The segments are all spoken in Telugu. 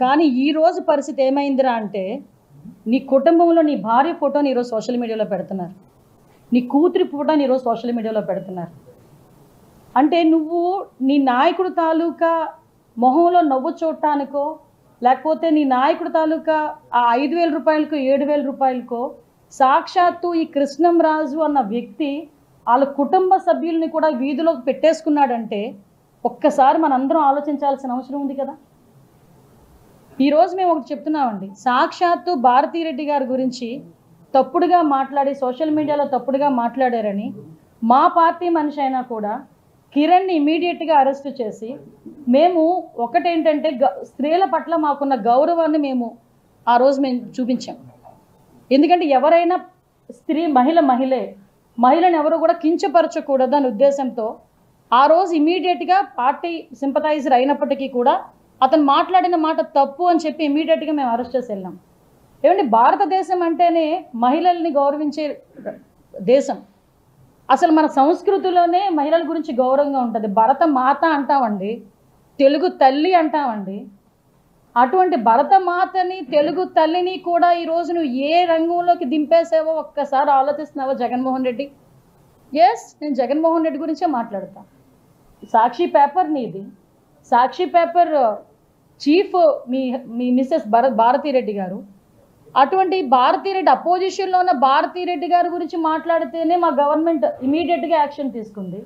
కానీ ఈరోజు పరిస్థితి ఏమైందిరా అంటే నీ కుటుంబంలో నీ భార్య ఫోటోని ఈరోజు సోషల్ మీడియాలో పెడుతున్నారు, నీ కూతురి ఫోటోని ఈరోజు సోషల్ మీడియాలో పెడుతున్నారు. అంటే నువ్వు నీ నాయకుడు తాలూకా మొహంలో నవ్వు చూడటానికో లేకపోతే నీ నాయకుడు తాలూకా ఆ 5,000 రూపాయలకో 7,000 రూపాయలకో సాక్షాత్తు ఈ కృష్ణంరాజు అన్న వ్యక్తి వాళ్ళ కుటుంబ సభ్యుల్ని కూడా వీధిలోకి పెట్టేసుకున్నాడంటే ఒక్కసారి మనందరం ఆలోచించాల్సిన అవసరం ఉంది కదా. ఈరోజు మేము ఒకటి చెప్తున్నామండి, సాక్షాత్తు భారతీరెడ్డి గారి గురించి తప్పుడుగా మాట్లాడి సోషల్ మీడియాలో తప్పుడుగా మాట్లాడారని మా పార్టీ మనిషి అయినా కూడా కిరణ్ని ఇమీడియట్గా అరెస్ట్ చేసి మేము ఒకటేంటంటే స్త్రీల పట్ల మాకున్న గౌరవాన్ని మేము ఆ రోజు మేము చూపించాం. ఎందుకంటే ఎవరైనా స్త్రీ మహిళను ఎవరు కూడా కించపరచకూడదు అనే ఉద్దేశంతో ఆ రోజు ఇమీడియట్గా పార్టీ సింపథైజర్ అయినప్పటికీ కూడా అతను మాట్లాడిన మాట తప్పు అని చెప్పి ఇమీడియట్గా మేము అరెస్ట్ చేసి వెళ్ళాం. ఏమంటే భారతదేశం అంటేనే మహిళల్ని గౌరవించే దేశం. అసలు మన సంస్కృతిలోనే మహిళల గురించి గౌరవంగా ఉంటుంది. భరత మాత అంటామండి, తెలుగు తల్లి అంటామండి. అటువంటి భరత మాతని తెలుగు తల్లిని కూడా ఈరోజు నువ్వు ఏ రంగంలోకి దింపేసావో ఒక్కసారి ఆలోచిస్తున్నావో జగన్మోహన్ రెడ్డి. ఎస్, నేను జగన్మోహన్ రెడ్డి గురించే మాట్లాడతా. సాక్షి పేపర్ నీది, సాక్షి పేపర్ చీఫ్ మీ మిస్సెస్ భారతీరెడ్డి గారు. అటువంటి భారతీరెడ్డి అపోజిషన్లో ఉన్న భారతీరెడ్డి గారి గురించి మాట్లాడితేనే మా గవర్నమెంట్ ఇమీడియట్గా యాక్షన్ తీసుకుంది.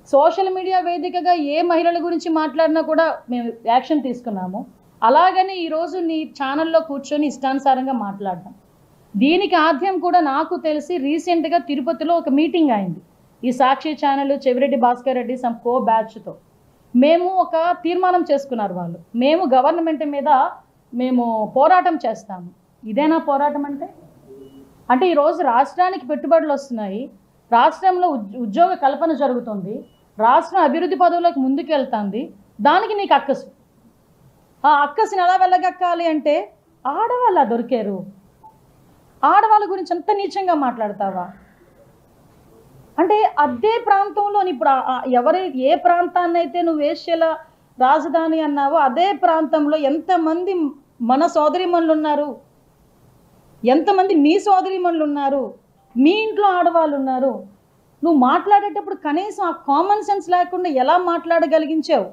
సోషల్ మీడియా వేదికగా ఏ మహిళల గురించి మాట్లాడినా కూడా మేము యాక్షన్ తీసుకున్నాము. అలాగని ఈరోజు నీ ఛానల్లో కూర్చొని ఇష్టానుసారంగా మాట్లాడటం, దీనికి ఆద్యం కూడా నాకు తెలిసి రీసెంట్గా తిరుపతిలో ఒక మీటింగ్ అయింది. ఈ సాక్షి ఛానల్ చెవిరెడ్డి భాస్కర్ రెడ్డి సమ్ కో బ్యాచ్తో మేము ఒక తీర్మానం చేసుకున్నారు వాళ్ళు, మేము గవర్నమెంట్ మీద మేము పోరాటం చేస్తాము. ఇదేనా పోరాటం అంటే ఈరోజు రాష్ట్రానికి పెట్టుబడులు వస్తున్నాయి, రాష్ట్రంలో ఉద్యోగ కల్పన జరుగుతుంది, రాష్ట్రం అభివృద్ధి పదవులకు ముందుకెళ్తుంది, దానికి నీకు అక్కసు. ఆ అక్కసుని ఎలా వెళ్ళగక్కాలి అంటే ఆడవాళ్ళ దొరికారు, ఆడవాళ్ళ గురించి అంత నీచంగా మాట్లాడతావా అంటే అదే ప్రాంతంలో ఇప్పుడు ఏ ప్రాంతాన్ని అయితే నువ్వు వేశ్యల రాజధాని అన్నావో అదే ప్రాంతంలో ఎంతమంది మన సోదరిమణులు ఉన్నారు, ఎంతమంది మీ సోదరిమణులు ఉన్నారు, మీ ఇంట్లో ఆడవాళ్ళు ఉన్నారు. నువ్వు మాట్లాడేటప్పుడు కనీసం ఆ కామన్ సెన్స్ లేకుండా ఎలా మాట్లాడగలిగించావు?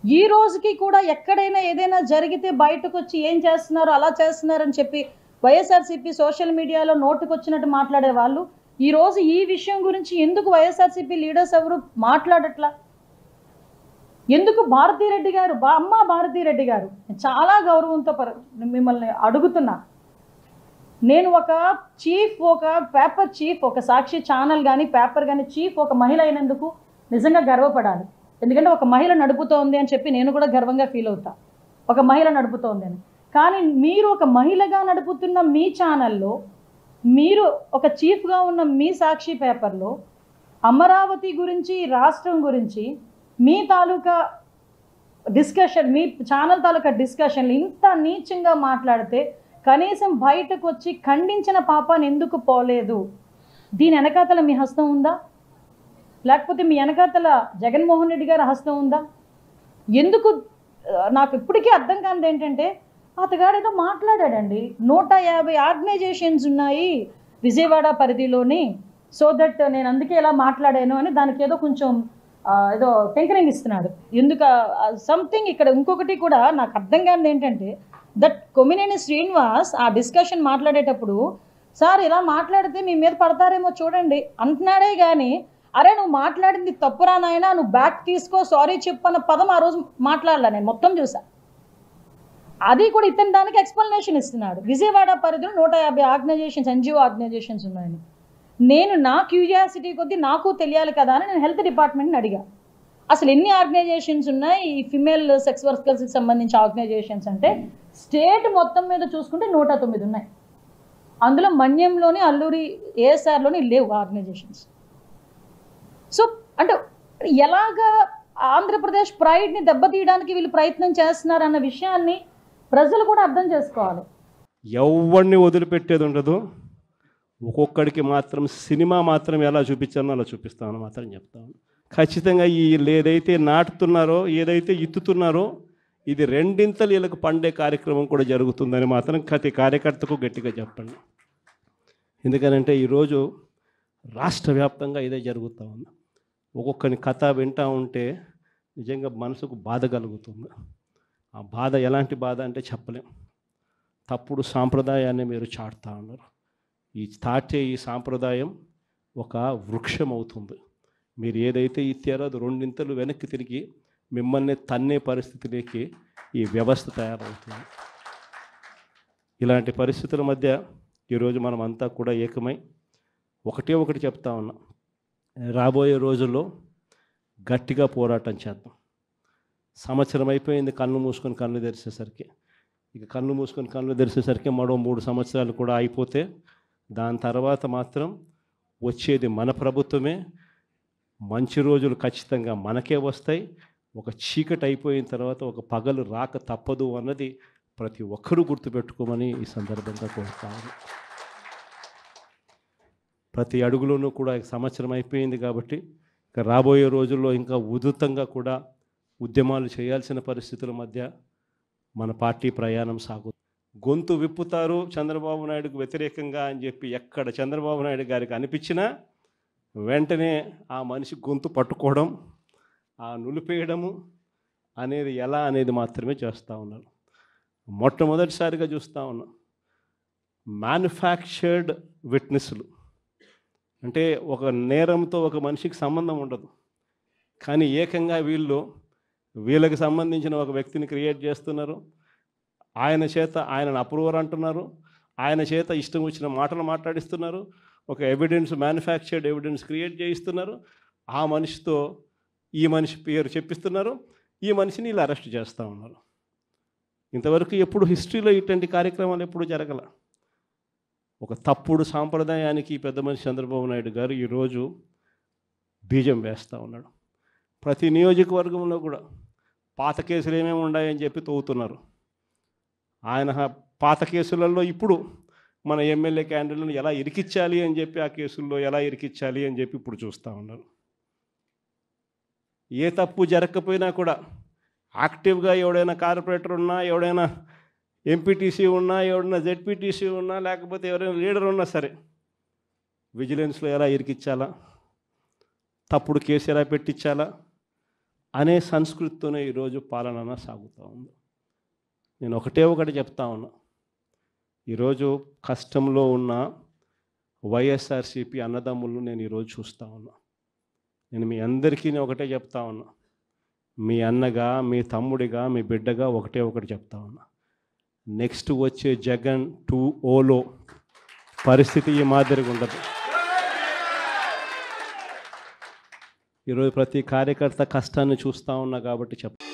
ఈ రోజుకి కూడా ఎక్కడైనా ఏదైనా జరిగితే బయటకు వచ్చి ఏం చేస్తున్నారు అలా చేస్తున్నారని చెప్పి వైఎస్ఆర్సీపీ సోషల్ మీడియాలో నోటుకొచ్చినట్టు మాట్లాడే వాళ్ళు ఈరోజు ఈ విషయం గురించి ఎందుకు వైఎస్ఆర్సీపీ లీడర్స్ ఎవరు మాట్లాడట్లా? ఎందుకు భారతీరెడ్డి గారు అమ్మ భారతీరెడ్డి గారు చాలా గౌరవంతో మిమ్మల్ని అడుగుతున్నా. నేను ఒక పేపర్ చీఫ్, ఒక సాక్షి ఛానల్ కానీ పేపర్ కానీ చీఫ్ ఒక మహిళ అయినందుకు నిజంగా గర్వపడాలి. ఎందుకంటే ఒక మహిళ నడుపుతోంది అని చెప్పి నేను కూడా గర్వంగా ఫీల్ అవుతా, ఒక మహిళ నడుపుతోంది అని. కానీ మీరు ఒక మహిళగా నడుపుతున్న మీ ఛానల్లో, మీరు ఒక చీఫ్గా ఉన్న మీ సాక్షి పేపర్లో అమరావతి గురించి, రాష్ట్రం గురించి మీ తాలూకా డిస్కషన్, మీ ఛానల్ తాలూకా డిస్కషన్లు ఇంత నీచంగా మాట్లాడితే కనీసం బయటకు వచ్చి ఖండించిన పాపాన్ని ఎందుకు పోలేదు? దీని వెనకాతల మీ హస్తం ఉందా? లేకపోతే మీ వెనకాతల జగన్మోహన్ రెడ్డి గారి హస్తం ఉందా? ఎందుకు నాకు ఇప్పటికీ అర్థం కానిది ఏంటంటే అతగాడు ఏదో మాట్లాడాడండి, 150 ఆర్గనైజేషన్స్ ఉన్నాయి విజయవాడ పరిధిలోని, సో దట్ నేను అందుకే ఇలా మాట్లాడాను అని దానికి ఏదో కొంచెం ఏదో టెంకరింగ్ ఇస్తున్నాడు. ఎందుకు సంథింగ్ ఇక్కడ ఇంకొకటి కూడా నాకు అర్థం కానిది ఏంటంటే దట్ కొమ్మినేని శ్రీనివాస్ ఆ డిస్కషన్ మాట్లాడేటప్పుడు సార్ ఇలా మాట్లాడితే మీ మీద పడతారేమో చూడండి అంటున్నాడే కానీ అరే నువ్వు మాట్లాడింది తప్పురా నాయనా, నువ్వు బ్యాక్ తీసుకో, సారీ చెప్పన్న పదం ఆ రోజు మాట్లాడలే. నేను మొత్తం చూసా, అది కూడా ఇతని దానికి ఎక్స్ప్లెనేషన్ ఇస్తున్నాడు. విజయవాడ పరిధిలో 150 ఆర్గనైజేషన్స్, ఎన్జిఓ ఆర్గనైజేషన్స్ ఉన్నాయని. నేను నా క్యూరియాసిటీ కొద్దీ నాకు తెలియాలి కదా అని నేను హెల్త్ డిపార్ట్మెంట్ని అడిగా, అసలు ఎన్ని ఆర్గనైజేషన్స్ ఉన్నాయి ఈ ఫిమేల్ సెక్స్ వర్కర్స్కి సంబంధించి ఆర్గనైజేషన్స్ అంటే స్టేట్ మొత్తం మీద చూసుకుంటే 109 ఉన్నాయి. అందులో మన్యంలోని, అల్లూరి, ఏఎస్ఆర్లోని లేవు ఆర్గనైజేషన్స్. సో అంటే ఎలాగా ఆంధ్రప్రదేశ్ ప్రైడ్ని దెబ్బతీయడానికి వీళ్ళు ప్రయత్నం చేస్తున్నారన్న విషయాన్ని ప్రజలు కూడా అర్థం చేసుకోవాలి. ఎవరిని వదిలిపెట్టేది ఉండదు, ఒక్కొక్కడికి మాత్రం సినిమా మాత్రం ఎలా చూపించానో అలా చూపిస్తామని మాత్రం చెప్తాను. ఖచ్చితంగా వీళ్ళు ఏదైతే నాటుతున్నారో, ఏదైతే ఇత్తుతున్నారో ఇది రెండింతలు వీళ్ళకు పండే కార్యక్రమం కూడా జరుగుతుందని మాత్రం ప్రతి కార్యకర్తకు గట్టిగా చెప్పండి. ఎందుకనంటే ఈరోజు రాష్ట్ర వ్యాప్తంగా ఇదే జరుగుతూ ఉంది. ఒక్కొక్కని కథ వింటూ ఉంటే నిజంగా మనసుకు బాధ కలుగుతుంది. ఆ బాధ ఎలాంటి బాధ అంటే చెప్పలేం. తప్పుడు సాంప్రదాయాన్ని మీరు చాటుతూ ఉన్నారు. ఈ సాంప్రదాయం ఒక వృక్షం అవుతుంది. మీరు ఏదైతే ఇచ్చారో అది రెండింతలు వెనక్కి తిరిగి మిమ్మల్ని తన్నే పరిస్థితిలోకి ఈ వ్యవస్థ తయారవుతుంది. ఇలాంటి పరిస్థితుల మధ్య ఈరోజు మనం అంతా కూడా ఏకమై ఒకటి చెప్తా ఉన్నాం. రాబోయే రోజుల్లో గట్టిగా పోరాటం చేద్దాం. సంవత్సరం అయిపోయింది కన్ను మూసుకొని కన్ను తెరిచేసరికి. ఇక కన్ను మూసుకొని కన్ను తెరిచేసరికి మరో 3 సంవత్సరాలు కూడా అయిపోతే దాని తర్వాత మాత్రం వచ్చేది మన ప్రభుత్వమే. మంచి రోజులు ఖచ్చితంగా మనకే వస్తాయి. ఒక చీకటి అయిపోయిన తర్వాత ఒక పగలు రాక తప్పదు అన్నది ప్రతి ఒక్కరూ గుర్తుపెట్టుకోమని ఈ సందర్భంగా కోరుతాను. ప్రతి అడుగులోనూ కూడా సంవత్సరం అయిపోయింది కాబట్టి ఇక రాబోయే రోజుల్లో ఇంకా ఉధృతంగా కూడా ఉద్యమాలు చేయాల్సిన పరిస్థితుల మధ్య మన పార్టీ ప్రయాణం సాగుతుంది. గొంతు విప్పుతారు చంద్రబాబు నాయుడుకు వ్యతిరేకంగా అని చెప్పి ఎక్కడ చంద్రబాబు నాయుడు గారికి అనిపించినా వెంటనే ఆ మనిషి గొంతు పట్టుకోవడం, ఆ నులిపేయడము అనేది ఎలా అనేది మాత్రమే చేస్తూ ఉన్నారు. మొట్టమొదటిసారిగా చూస్తూ ఉన్నాం మ్యానుఫ్యాక్చర్డ్ విట్నెస్లు. అంటే ఒక నేరంతో ఒక మనిషికి సంబంధం ఉండదు, కానీ ఏకంగా వీళ్ళకి సంబంధించిన ఒక వ్యక్తిని క్రియేట్ చేస్తున్నారు. ఆయన చేత ఆయనను అప్రూవర్ అంటున్నారు, ఆయన చేత ఇష్టం వచ్చిన మాటలు మాట్లాడిస్తున్నారు, ఒక మ్యానుఫ్యాక్చర్డ్ ఎవిడెన్స్ క్రియేట్ చేయిస్తున్నారు. ఆ మనిషితో ఈ మనిషి పేరు చెప్పిస్తున్నారు, ఈ మనిషిని ఇలా అరెస్ట్ చేస్తూ ఉన్నారు. ఇంతవరకు ఎప్పుడు హిస్టరీలో ఇటువంటి కార్యక్రమాలు ఎప్పుడు జరగల. ఒక తప్పుడు సాంప్రదాయానికి పెద్ద మనిషి చంద్రబాబు నాయుడు గారు ఈరోజు బీజం వేస్తూ ఉన్నాడు. ప్రతి నియోజకవర్గంలో కూడా పాత కేసులు ఏమేమి ఉన్నాయని చెప్పి తవ్వుతున్నారు. ఆయన పాత కేసులలో ఇప్పుడు మన ఎమ్మెల్యే క్యాండిడేట్లను ఎలా ఇరికించాలి అని చెప్పి, ఆ కేసుల్లో ఎలా ఇరికించాలి అని చెప్పి ఇప్పుడు చూస్తూ ఉన్నారు. ఏ తప్పు జరగకపోయినా కూడా యాక్టివ్గా ఎవడైనా కార్పొరేటర్ ఉన్నా, ఎవడైనా ఎంపీటీసీ ఉన్నా, ఎవడైనా జెడ్పీటీసీ ఉన్నా, లేకపోతే ఎవరైనా లీడర్ ఉన్నా సరే విజిలెన్స్లో ఎలా ఇరికించాలా, తప్పుడు కేసు ఎలా పెట్టించాలా అనే సంస్కృతితోనే ఈరోజు పాలన సాగుతూ ఉంది. నేను ఒకటి చెప్తా ఉన్నా. ఈరోజు కష్టంలో ఉన్న వైఎస్ఆర్సీపీ అన్నదమ్ములను నేను ఈరోజు చూస్తూ ఉన్నా. నేను మీ అందరికీ ఒకటే చెప్తా ఉన్నా. మీ అన్నగా, మీ తమ్ముడిగా, మీ బిడ్డగా ఒకటి చెప్తా ఉన్నా. నెక్స్ట్ వచ్చే జగన్ 2.0లో పరిస్థితి ఈ మాదిరిగా ఉండదు. ఈరోజు ప్రతి కార్యకర్త కష్టాన్ని చూస్తూ ఉన్నా కాబట్టి చెప్తా.